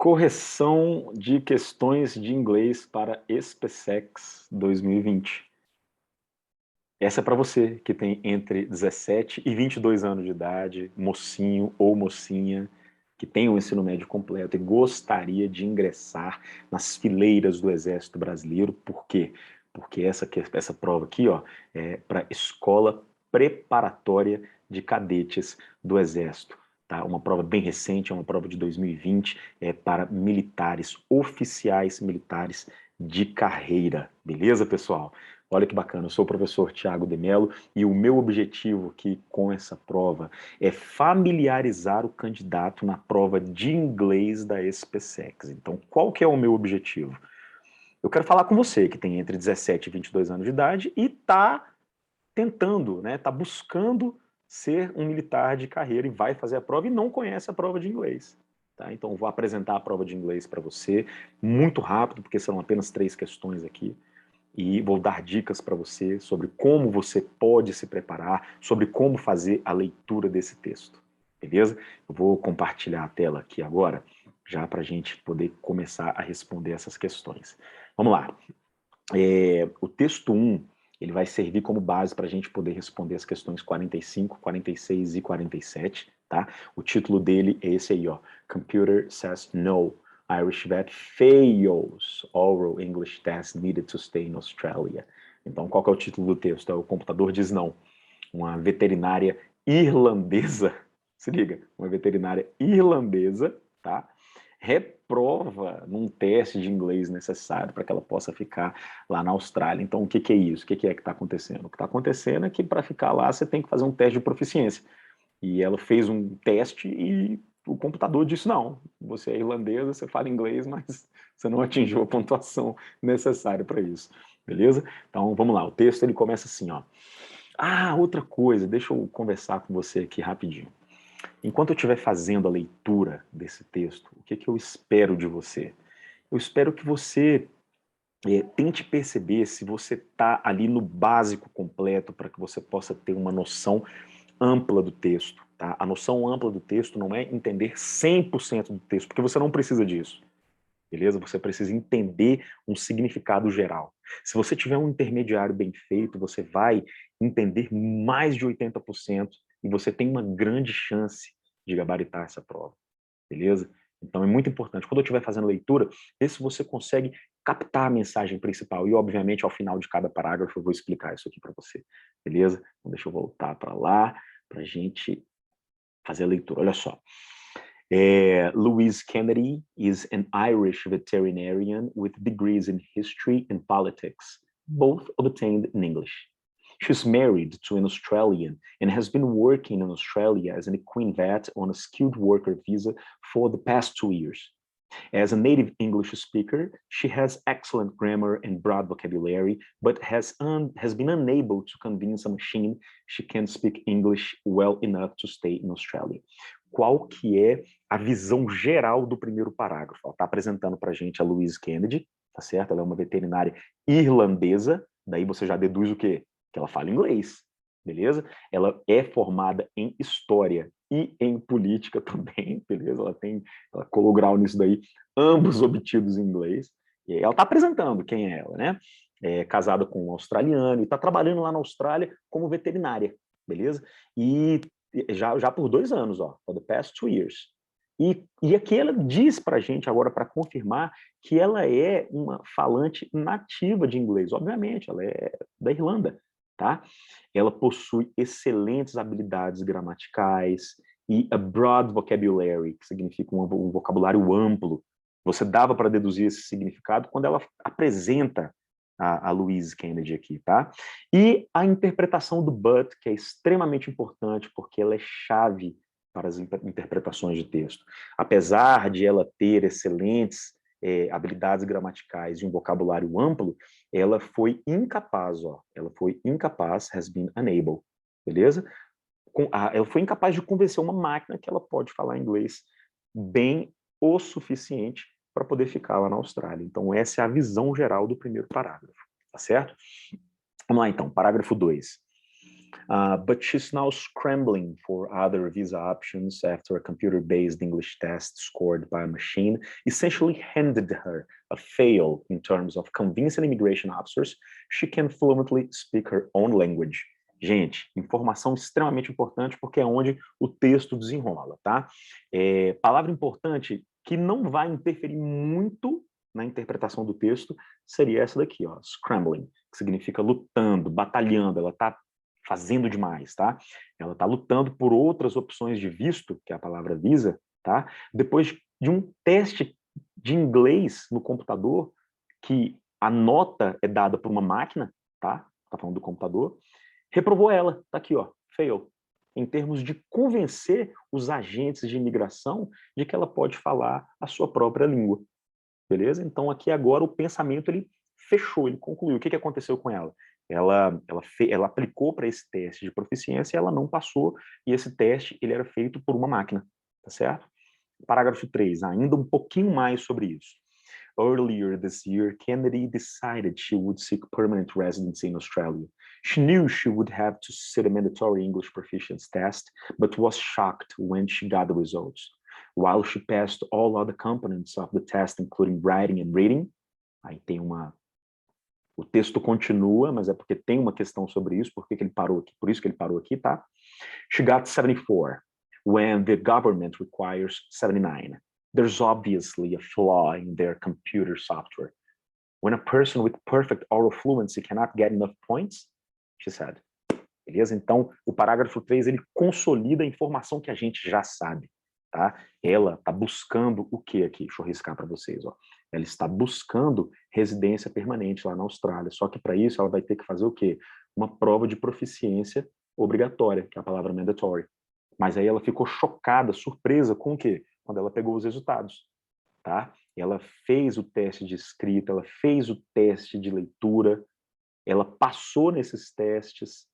Correção de questões de inglês para SpaceX 2020. Essa é para você que tem entre 17 e 22 anos de idade, mocinho ou mocinha, que tem o ensino médio completo e gostaria de ingressar nas fileiras do Exército Brasileiro. Por quê? Porque essa prova aqui, ó, é para Escola Preparatória de Cadetes do Exército. Tá? Uma prova bem recente, é uma prova de 2020, é para militares, oficiais militares de carreira. Beleza, pessoal? Olha que bacana, eu sou o professor Tiago de Mello e o meu objetivo aqui com essa prova é familiarizar o candidato na prova de inglês da SpaceX. Então, qual que é o meu objetivo? Eu quero falar com você que tem entre 17 e 22 anos de idade e está tentando, né, está buscando ser um militar de carreira e vai fazer a prova e não conhece a prova de inglês. Tá? Então, eu vou apresentar a prova de inglês para você muito rápido, porque são apenas 3 questões aqui e vou dar dicas para você sobre como você pode se preparar, sobre como fazer a leitura desse texto, beleza? Eu vou compartilhar a tela aqui agora, já para a gente poder começar a responder essas questões. Vamos lá. O texto 1, ele vai servir como base para a gente poder responder as questões 45, 46 e 47, tá? O título dele é esse aí, ó. Computer says no. Irish vet fails oral English test needed to stay in Australia. Então, qual que é o título do texto? É O computador diz não. Uma veterinária irlandesa, se liga, uma veterinária irlandesa, tá? Reprova num teste de inglês necessário para que ela possa ficar lá na Austrália. Então, o que, que é isso? O que, que é que está acontecendo? O que está acontecendo é que para ficar lá você tem que fazer um teste de proficiência. E ela fez um teste e o computador disse, não, você é irlandesa, você fala inglês, mas você não atingiu a pontuação necessária para isso, beleza? Então, vamos lá, o texto ele começa assim, ó. Ah, outra coisa, deixa eu conversar com você aqui rapidinho. Enquanto eu estiver fazendo a leitura desse texto, o que, que eu espero de você? Eu espero que você tente perceber se você está ali no básico completo para que você possa ter uma noção ampla do texto. Tá? A noção ampla do texto não é entender 100% do texto, porque você não precisa disso. Beleza? Você precisa entender um significado geral. Se você tiver um intermediário bem feito, você vai entender mais de 80% e você tem uma grande chance de gabaritar essa prova. Beleza? Então é muito importante. Quando eu estiver fazendo leitura, vê se você consegue captar a mensagem principal. E, obviamente, ao final de cada parágrafo, eu vou explicar isso aqui para você. Beleza? Então, deixa eu voltar para lá, para a gente fazer a leitura. Olha só. Louise Kennedy is an Irish veterinarian with degrees in history and politics, both obtained in English. She's married to an Australian and has been working in Australia as an equine vet on a skilled worker visa for the past 2 years. As a native English speaker, she has excellent grammar and broad vocabulary, but has been unable to convince a machine she can speak English well enough to stay in Australia. Qual que é a visão geral do primeiro parágrafo? Ela está apresentando para a gente a Louise Kennedy, tá certo? Ela é uma veterinária irlandesa, daí você já deduz o quê? Que ela fala inglês, beleza? Ela é formada em História e em Política também, beleza? Ela colou grau nisso daí, ambos obtidos em inglês. E ela está apresentando quem é ela, né? É casada com um australiano e está trabalhando lá na Austrália como veterinária, beleza? E já por 2 anos, ó, for the past 2 years. E aqui ela diz para a gente agora, para confirmar, que ela é uma falante nativa de inglês. Obviamente, ela é da Irlanda, tá? Ela possui excelentes habilidades gramaticais e a broad vocabulary, que significa um vocabulário amplo. Você dava para deduzir esse significado quando ela apresenta a Louise Kennedy aqui, tá? E a interpretação do but, que é extremamente importante, porque ela é chave para as interpretações de texto. Apesar de ela ter excelentes habilidades gramaticais e um vocabulário amplo, ela foi incapaz, ó, ela foi incapaz, has been unable, beleza? Ela foi incapaz de convencer uma máquina que ela pode falar inglês bem o suficiente para poder ficar lá na Austrália. Então, essa é a visão geral do primeiro parágrafo, tá certo? Vamos lá, então, parágrafo 2. But she's now scrambling for other visa options after a computer-based English test scored by a machine essentially handed her a fail in terms of convincing immigration officers she can fluently speak her own language. Gente, informação extremamente importante porque é onde o texto desenrola, tá? Palavra importante que não vai interferir muito na interpretação do texto seria essa daqui, ó, scrambling, que significa lutando, batalhando, ela está fazendo demais, tá? Ela está lutando por outras opções de visto, que é a palavra visa, tá? Depois de um teste de inglês no computador, que a nota é dada por uma máquina, tá? Tá falando do computador, reprovou ela, tá aqui, ó, fail, em termos de convencer os agentes de imigração de que ela pode falar a sua própria língua, beleza? Então aqui agora o pensamento ele fechou, ele concluiu. O que aconteceu com ela? Ela aplicou para esse teste de proficiência e ela não passou, e esse teste ele era feito por uma máquina, tá certo? Parágrafo 3, ainda um pouquinho mais sobre isso. Earlier this year, Kennedy decided she would seek permanent residency in Australia. She knew she would have to sit a mandatory English proficiency test, but was shocked when she got the results. While she passed all other components of the test, including writing and reading, aí tem o texto continua, mas é porque tem uma questão sobre isso, por que ele parou aqui, por isso que ele parou aqui, tá? She got 74, when the government requires 79. There's obviously a flaw in their computer software. When a person with perfect oral fluency cannot get enough points, she said. Beleza? Então, o parágrafo 3, ele consolida a informação que a gente já sabe, tá? Ela está buscando o que aqui? Deixa eu riscar para vocês, ó. Ela está buscando residência permanente lá na Austrália, só que para isso ela vai ter que fazer o quê? Uma prova de proficiência obrigatória, que é a palavra mandatory. Mas aí ela ficou chocada, surpresa com o quê? Quando ela pegou os resultados, tá? Ela fez o teste de escrita, ela fez o teste de leitura, ela passou nesses testes,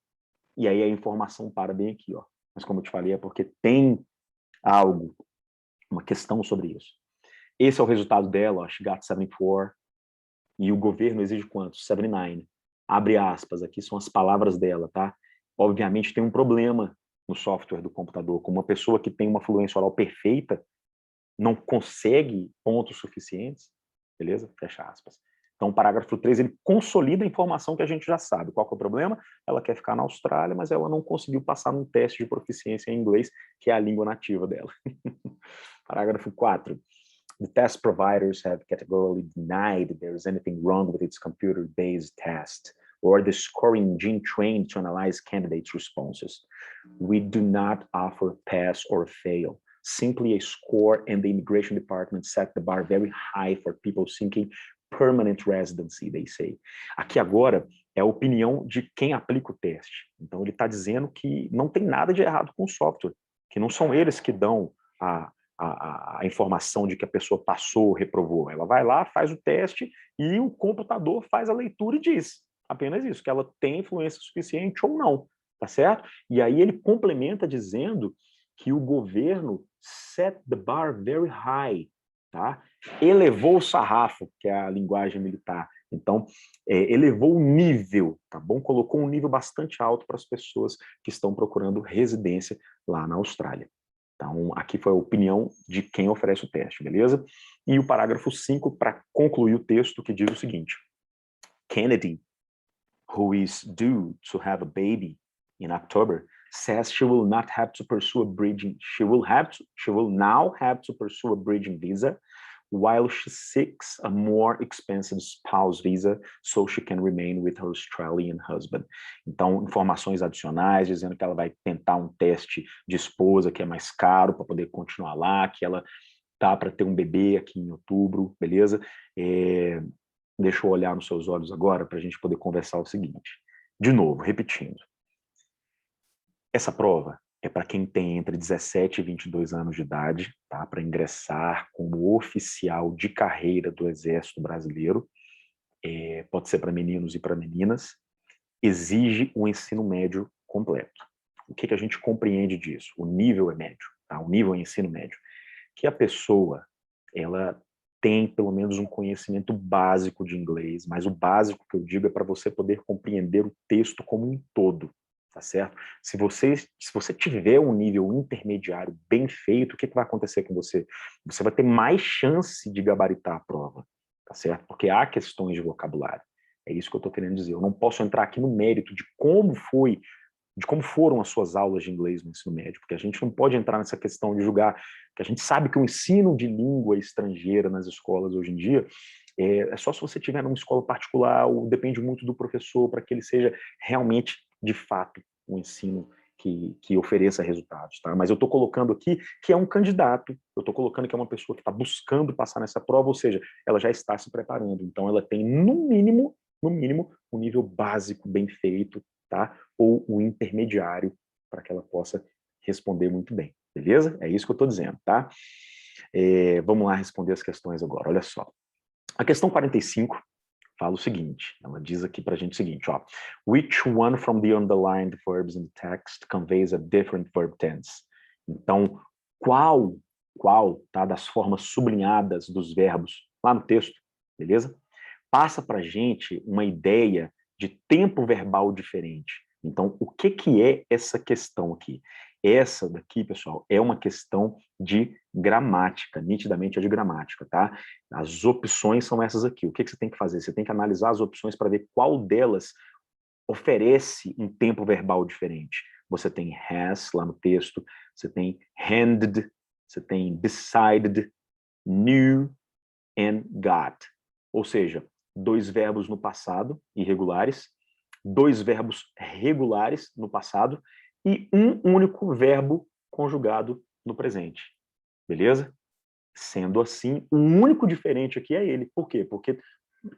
e aí a informação para bem aqui, ó. Mas como eu te falei, é porque tem algo, uma questão sobre isso. Esse é o resultado dela, ó, she got 74, e o governo exige quanto? 79. Abre aspas, aqui são as palavras dela, tá? Obviamente tem um problema no software do computador, como uma pessoa que tem uma fluência oral perfeita não consegue pontos suficientes, beleza? Fecha aspas. Então, o parágrafo 3, ele consolida a informação que a gente já sabe. Qual que é o problema? Ela quer ficar na Austrália, mas ela não conseguiu passar num teste de proficiência em inglês, que é a língua nativa dela. Parágrafo 4. The test providers have categorically denied there is anything wrong with its computer-based test or the scoring engine trained to analyze candidates' responses. We do not offer pass or fail. Simply a score, and the immigration department set the bar very high for people seeking permanent residency, they say. Aqui agora é a opinião de quem aplica o teste. Então ele está dizendo que não tem nada de errado com o software, que não são eles que dão a informação de que a pessoa passou ou reprovou. Ela vai lá, faz o teste e o computador faz a leitura e diz apenas isso, que ela tem influência suficiente ou não, tá certo? E aí ele complementa dizendo que o governo set the bar very high, tá? Elevou o sarrafo, que é a linguagem militar. Então, elevou o nível, tá bom? Colocou um nível bastante alto para as pessoas que estão procurando residência lá na Austrália. Então, aqui foi a opinião de quem oferece o teste, beleza? E o parágrafo 5, para concluir o texto, que diz o seguinte: Kennedy, who is due to have a baby in October, says she will not have to pursue a bridging. She will now have to pursue a bridging visa, while she seeks a more expensive spouse visa so she can remain with her Australian husband. Então, informações adicionais dizendo que ela vai tentar um teste de esposa que é mais caro para poder continuar lá, que ela tá para ter um bebê aqui em outubro, beleza? Deixa eu olhar nos seus olhos agora para a gente poder conversar o seguinte. De novo, repetindo. Essa prova é para quem tem entre 17 e 22 anos de idade, tá? Para ingressar como oficial de carreira do Exército Brasileiro. Pode ser para meninos e para meninas. Exige o ensino médio completo. O que a gente compreende disso? O nível é médio, tá? O nível é ensino médio. Que a pessoa, ela tem pelo menos um conhecimento básico de inglês, mas o básico que eu digo é para você poder compreender o texto como um todo, tá certo? Se você tiver um nível intermediário bem feito, o que vai acontecer com você? Você vai ter mais chance de gabaritar a prova, tá certo? Porque há questões de vocabulário. É isso que eu estou querendo dizer. Eu não posso entrar aqui no mérito de como foram as suas aulas de inglês no ensino médio, porque a gente não pode entrar nessa questão de julgar, que a gente sabe que o ensino de língua estrangeira nas escolas hoje em dia é só se você tiver numa escola particular, ou depende muito do professor para que ele seja realmente, de fato, um ensino que ofereça resultados, tá? Mas eu estou colocando aqui que é um candidato, eu estou colocando que é uma pessoa que está buscando passar nessa prova, ou seja, ela já está se preparando, então ela tem, no mínimo, um nível básico bem feito, tá? Ou o intermediário, para que ela possa responder muito bem, beleza? É isso que eu estou dizendo, tá? Vamos lá responder as questões agora, olha só. A questão 45 fala o seguinte, ela diz aqui para a gente o seguinte, ó, which one from the underlined verbs in the text conveys a different verb tense? Então, qual, tá, das formas sublinhadas dos verbos lá no texto, beleza? Passa para a gente uma ideia de tempo verbal diferente. Então, o que é essa questão aqui? Essa daqui, pessoal, é uma questão de gramática, nitidamente é de gramática, tá? As opções são essas aqui. O que você tem que fazer? Você tem que analisar as opções para ver qual delas oferece um tempo verbal diferente. Você tem has lá no texto, você tem handed, você tem decided, knew and got. Ou seja, 2 verbos no passado, irregulares, 2 verbos regulares no passado e um único verbo conjugado no presente. Beleza? Sendo assim, o único diferente aqui é ele. Por quê? Porque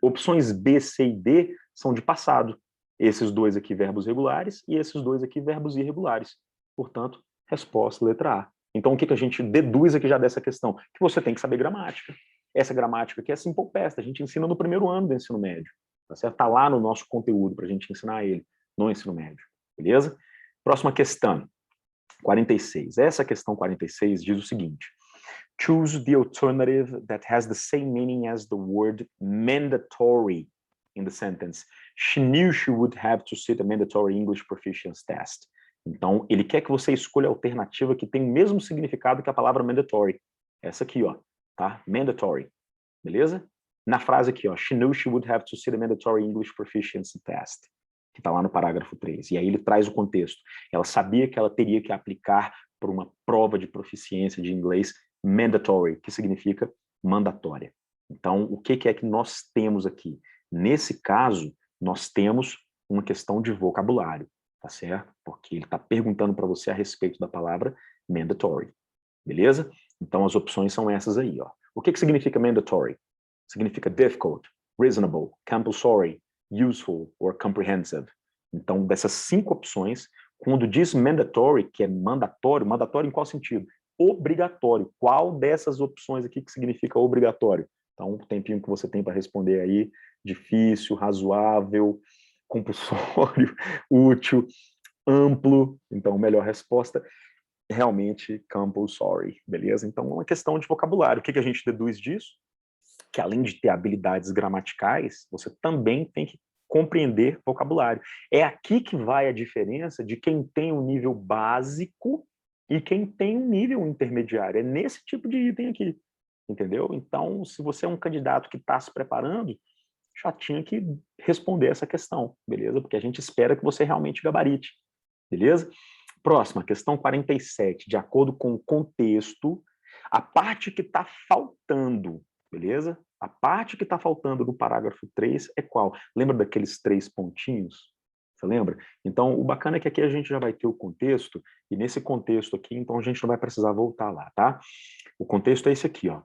opções B, C e D são de passado. Esses 2 aqui, verbos regulares, e esses 2 aqui, verbos irregulares. Portanto, resposta letra A. Então, o que a gente deduz aqui já dessa questão? Que você tem que saber gramática. Essa gramática aqui é simple past, a gente ensina no primeiro ano do ensino médio. Tá certo? Tá lá no nosso conteúdo para a gente ensinar ele no ensino médio. Beleza? Próxima questão, 46. Essa questão 46 diz o seguinte: choose the alternative that has the same meaning as the word mandatory in the sentence. She knew she would have to sit a mandatory English proficiency test. Então, ele quer que você escolha a alternativa que tem o mesmo significado que a palavra mandatory. Essa aqui, ó, tá? Mandatory. Beleza? Na frase aqui, ó, she knew she would have to sit a mandatory English proficiency test, que está lá no parágrafo 3. E aí ele traz o contexto. Ela sabia que ela teria que aplicar por uma prova de proficiência de inglês mandatory, que significa mandatória. Então, o que é que nós temos aqui? Nesse caso, nós temos uma questão de vocabulário, tá certo? Porque ele está perguntando para você a respeito da palavra mandatory, beleza? Então, as opções são essas aí, ó. O que significa mandatory? Significa difficult, reasonable, compulsory, useful or comprehensive. Então, dessas 5 opções, quando diz mandatory, que é mandatório, mandatório em qual sentido? Obrigatório. Qual dessas opções aqui que significa obrigatório? Então, o tempinho que você tem para responder aí, difícil, razoável, compulsório, útil, amplo. Então, melhor resposta, realmente compulsory, beleza? Então, é uma questão de vocabulário. O que a gente deduz disso? Que além de ter habilidades gramaticais, você também tem que compreender vocabulário. É aqui que vai a diferença de quem tem um nível básico e quem tem um nível intermediário. É nesse tipo de item aqui, entendeu? Então, se você é um candidato que está se preparando, já tinha que responder essa questão, beleza? Porque a gente espera que você realmente gabarite, beleza? Próxima, questão 47. De acordo com o contexto, a parte que está faltando, beleza? A parte que está faltando no parágrafo 3 é qual? Lembra daqueles 3 pontinhos? Você lembra? Então, o bacana é que aqui a gente já vai ter o contexto, e nesse contexto aqui, então a gente não vai precisar voltar lá, tá? O contexto é esse aqui, ó.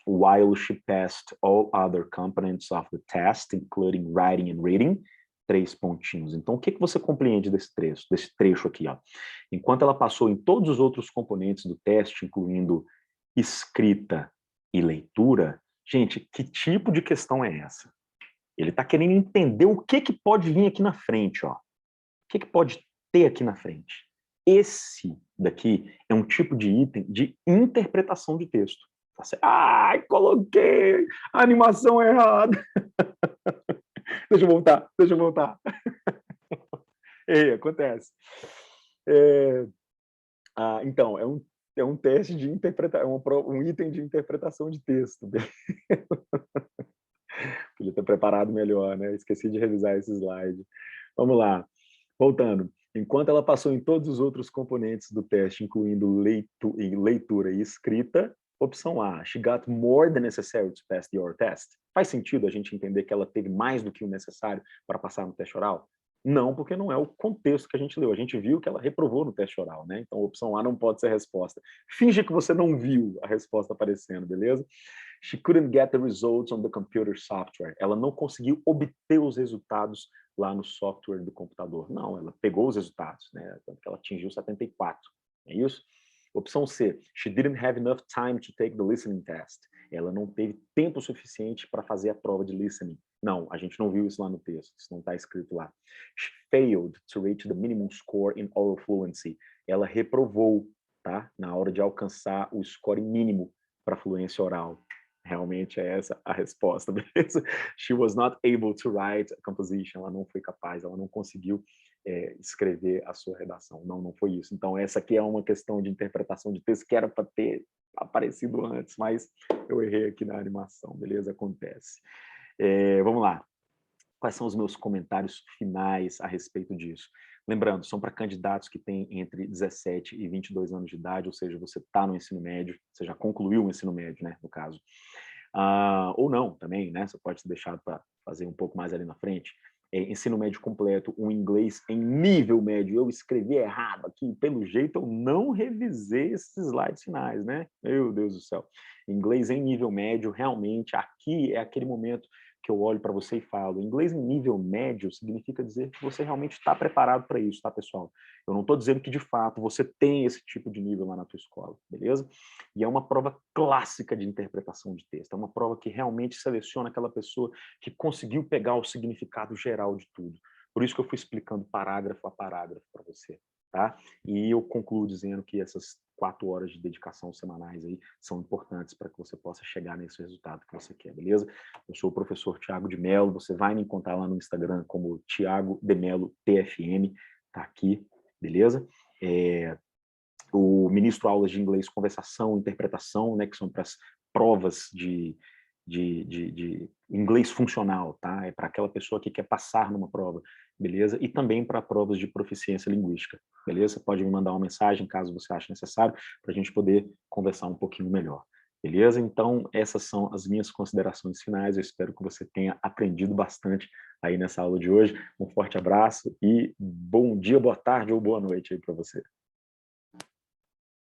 While she passed all other components of the test, including writing and reading, 3 pontinhos. Então, o que você compreende desse trecho aqui, ó? Enquanto ela passou em todos os outros componentes do teste, incluindo escrita e leitura, gente, que tipo de questão é essa? Ele está querendo entender o que pode vir aqui na frente, ó. O que pode ter aqui na frente? Esse daqui é um tipo de item de interpretação de texto. Ai, coloquei a animação errada. Deixa eu voltar. Acontece. É, então, é um teste de interpretação, um item de interpretação de texto. Podia ter preparado melhor, né? Esqueci de revisar esse slide. Vamos lá. Voltando. Enquanto ela passou em todos os outros componentes do teste, incluindo leitura e escrita, opção A, she got more than necessary to pass your test. Faz sentido a gente entender que ela teve mais do que o necessário para passar no teste oral? Não, porque não é o contexto que a gente leu. A gente viu que ela reprovou no teste oral, né? Então, a opção A não pode ser a resposta. Finge que você não viu a resposta aparecendo, beleza? She couldn't get the results on the computer software. Ela não conseguiu obter os resultados lá no software do computador. Não, ela pegou os resultados, né? Tanto que ela atingiu 74. É isso? Opção C. She didn't have enough time to take the listening test. Ela não teve tempo suficiente para fazer a prova de listening. Não, a gente não viu isso lá no texto. Isso não está escrito lá. She failed to reach the minimum score in oral fluency. Ela reprovou, tá? Na hora de alcançar o score mínimo para fluência oral. Realmente é essa a resposta, beleza? She was not able to write a composition. Ela não foi capaz, ela não conseguiu escrever a sua redação. Não, não foi isso. Então, essa aqui é uma questão de interpretação de texto que era para ter aparecido antes, mas eu errei aqui na animação, beleza? Acontece. Vamos lá. Quais são os meus comentários finais a respeito disso? Lembrando, são para candidatos que têm entre 17 e 22 anos de idade, ou seja, você está no ensino médio, você já concluiu o ensino médio, né, no caso. Ou não, também, né, você pode ser deixado para fazer um pouco mais ali na frente. Ensino médio completo, um inglês em nível médio. Eu escrevi errado aqui, pelo jeito eu não revisei esses slides finais, né? Meu Deus do céu. Inglês em nível médio, realmente, aqui é aquele momento que eu olho para você e falo, inglês em nível médio significa dizer que você realmente está preparado para isso, tá, pessoal? Eu não estou dizendo que, de fato, você tem esse tipo de nível lá na tua escola, beleza? E é uma prova clássica de interpretação de texto, é uma prova que realmente seleciona aquela pessoa que conseguiu pegar o significado geral de tudo. Por isso que eu fui explicando parágrafo a parágrafo para você, tá? E eu concluo dizendo que essas 4 horas de dedicação semanais aí são importantes para que você possa chegar nesse resultado que você quer, beleza? Eu sou o professor Thiago de Mello, você vai me encontrar lá no Instagram como Thiago de Mello TFM, tá aqui, beleza? O ministro aulas de inglês, conversação, interpretação, né, que são para as provas de inglês funcional, tá? É para aquela pessoa que quer passar numa prova, beleza? E também para provas de proficiência linguística, beleza? Pode me mandar uma mensagem, caso você ache necessário, para a gente poder conversar um pouquinho melhor, beleza? Então, essas são as minhas considerações finais, eu espero que você tenha aprendido bastante aí nessa aula de hoje. Um forte abraço e bom dia, boa tarde ou boa noite aí para você.